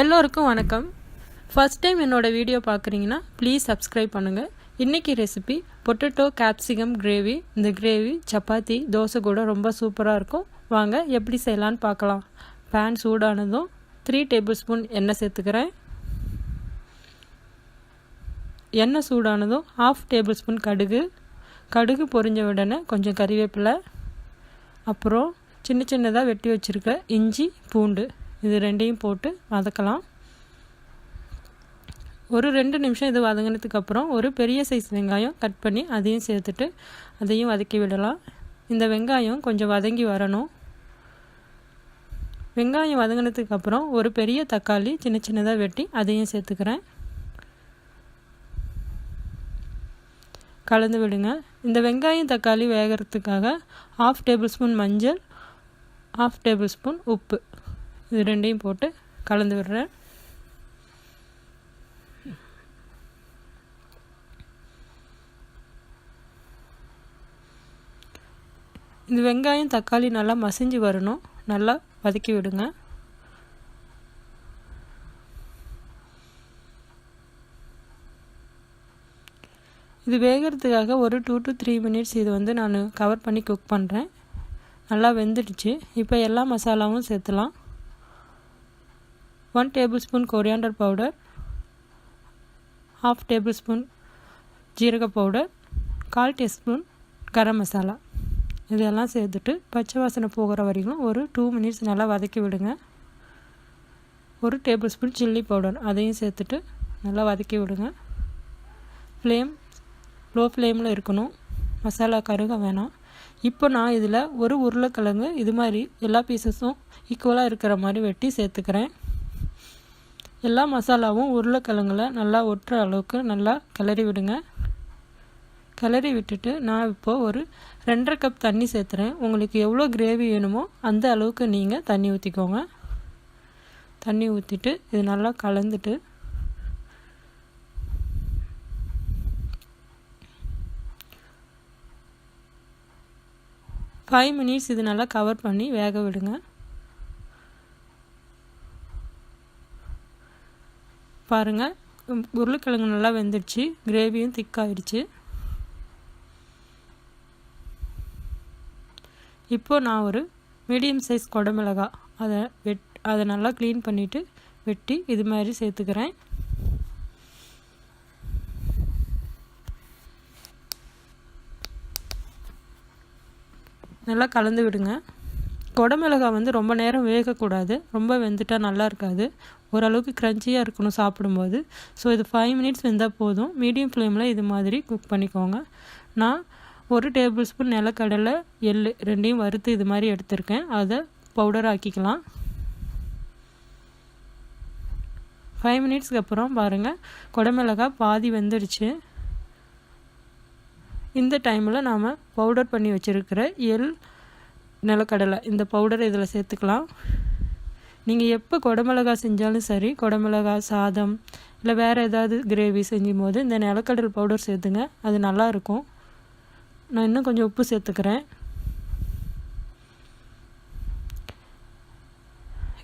எல்லோருக்கும் வணக்கம். First time என்னோடய வீடியோ பார்க்குறீங்கன்னா ப்ளீஸ் சப்ஸ்கிரைப் பண்ணுங்கள். இன்றைக்கி ரெசிபி பொட்டேட்டோ கேப்சிகம் கிரேவி. இந்த கிரேவி சப்பாத்தி தோசை கூட ரொம்ப சூப்பராக இருக்கும். வாங்க எப்படி செய்யலான்னு பார்க்கலாம். பேன் சூடானதும் 3 டேபிள் ஸ்பூன் எண்ணெய் சேர்த்துக்கிறேன். எண்ணெய் சூடானதும் 1/2 டேபிள் ஸ்பூன் கடுகு பொரிஞ்ச உடனே கொஞ்சம் கறிவேப்பிலை, அப்புறம் சின்ன சின்னதாக வெட்டி வச்சுருக்க இஞ்சி பூண்டு, இது ரெண்டையும் போட்டு வதக்கலாம். ஒரு 2 நிமிஷம் இது வதங்கினதுக்கப்புறம் ஒரு பெரிய சைஸ் வெங்காயம் கட் பண்ணி அதையும் சேர்த்துட்டு அதையும் வதக்கி விடலாம். இந்த வெங்காயம் கொஞ்சம் வதங்கி வரணும். வெங்காயம் வதங்கினதுக்கப்புறம் ஒரு பெரிய தக்காளி சின்ன சின்னதாக வெட்டி அதையும் சேர்த்துக்கிறேன். கலந்து விடுங்க. இந்த வெங்காயம் தக்காளி வேகிறதுக்காக 1/2 டேபிள் ஸ்பூன் மஞ்சள், 1/2 டேபிள் ஸ்பூன் உப்பு, இது ரெண்டையும் போட்டு கலந்து விடுறேன். இந்த வெங்காயம் தக்காளி நல்லா மசிஞ்சு வரணும். நல்லா வதக்கி விடுங்க. இது வேகிறதுக்காக ஒரு 2 to 3 மினிட்ஸ் இது நான் கவர் பண்ணி குக் பண்ணுறேன். நல்லா வெந்துடுச்சு. இப்போ எல்லா மசாலாவும் சேர்த்துலாம். 1 table spoon coriander powder, 1/2 table spoon ஜீரக பவுடர், 1/4 டீஸ்பூன் கரம் மசாலா, இதெல்லாம் சேர்த்துட்டு பச்சை வாசனை போகிற வரைக்கும் ஒரு 2 மினிட்ஸ் நல்லா வதக்கி விடுங்க. 1 டேபிள் ஸ்பூன் சில்லி பவுடர் அதையும் சேர்த்துட்டு நல்லா வதக்கி விடுங்க. லோ ஃப்ளேமில் இருக்கணும். மசாலா கருக வேணாம். இப்போ நான் இதில் ஒரு உருளைக்கிழங்கு இது மாதிரி எல்லா பீசஸும் ஈக்குவலாக இருக்கிற மாதிரி வெட்டி சேர்த்துக்கிறேன். எல்லா மசாலாவும் உருளைக்கிழங்குல நல்லா ஒட்டுற அளவுக்கு நல்லா கிளறி விடுங்க. கிளறி விட்டுட்டு நான் இப்போது ஒரு 2.5 கப் தண்ணி சேர்த்துறேன். உங்களுக்கு எவ்வளோ கிரேவி வேணுமோ அந்த அளவுக்கு நீங்கள் தண்ணி ஊற்றிக்கோங்க. தண்ணி ஊற்றிட்டு இது நல்லா கலந்துட்டு 5 மினிட்ஸ் இது நல்லா கவர் பண்ணி வேக விடுங்க. பாருங்கள், உருளைக்கிழங்கு நல்லா வெந்துடுச்சு. கிரேவியும் திக்காயிடுச்சு. இப்போது நான் ஒரு மீடியம் சைஸ் குடமிளகாய் அதை நல்லா க்ளீன் பண்ணிவிட்டு வெட்டி இது மாதிரி சேர்த்துக்கிறேன். நல்லா கலந்து விடுங்க. குடமிளகாய் ரொம்ப நேரம் வேகக்கூடாது. ரொம்ப வெந்துட்டால் நல்லா இருக்காது. ஓரளவுக்கு க்ரன்ச்சியாக இருக்கணும் சாப்பிடும்போது. ஸோ இது 5 மினிட்ஸ் வெந்தால் போதும். மீடியம் ஃப்ளேமில் இது மாதிரி குக் பண்ணிக்கோங்க. நான் 1 டேபிள் ஸ்பூன் நிலக்கடலை, எள்ளு ரெண்டையும் வறுத்து இது மாதிரி எடுத்திருக்கேன். அதை பவுடர் ஆக்கிக்கலாம். 5 மினிட்ஸ்க்கு அப்புறம் பாருங்கள், குடமிளகாய் பாதி வெந்துடுச்சு. இந்த டைமில் நாம் பவுடர் பண்ணி வச்சுருக்கிற நிலக்கடலை இந்த பவுடரை இதில் சேர்த்துக்கலாம். நீங்கள் எப்போ குடமிளகாய் செஞ்சாலும் சரி, குடமிளகாய் சாதம் இல்லை வேறு ஏதாவது கிரேவி செஞ்சும் போது இந்த நிலக்கடலை பவுடர் சேர்த்துங்க. அது நல்லாயிருக்கும். நான் இன்னும் கொஞ்சம் உப்பு சேர்த்துக்கிறேன்.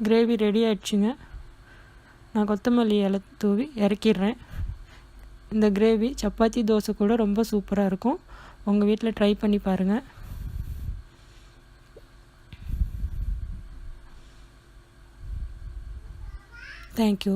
கிரேவி ரெடி ஆயிடுச்சுங்க. நான் கொத்தமல்லி இலை தூவி இறக்கிடுறேன். இந்த கிரேவி சப்பாத்தி தோசை கூட ரொம்ப சூப்பராக இருக்கும். உங்கள் வீட்டில் ட்ரை பண்ணி பாருங்கள். தேங்க்யூ.